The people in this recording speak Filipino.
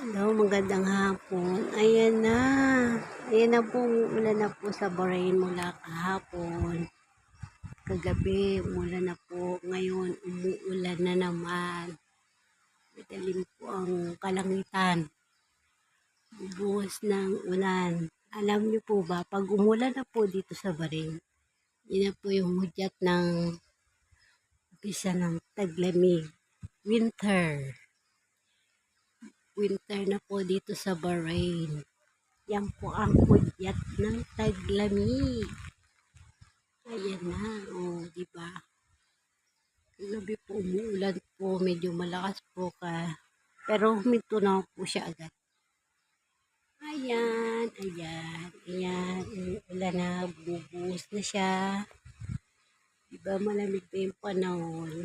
Hello, magandang hapon. Ayan na. Ayan na po, umuulan na po sa Bahrain mula kahapon. Kagabi, umulan na po. Ngayon, umuulan na naman. Madilim po ang kalangitan. Buhos ng ulan. Alam niyo po ba, pag umulan na po dito sa Bahrain, yun na po yung hudyat ng umpisa ng taglamig. Winter. Winter na po dito sa Bahrain. Yan po ang hudyat ng taglamig. Ayan na, di ba? Gabi po umuulan po, medyo malakas po pero huminto na po siya agad. Ayan, umuulan na, bubuhos na siya. Di ba malamig pa yung panahon?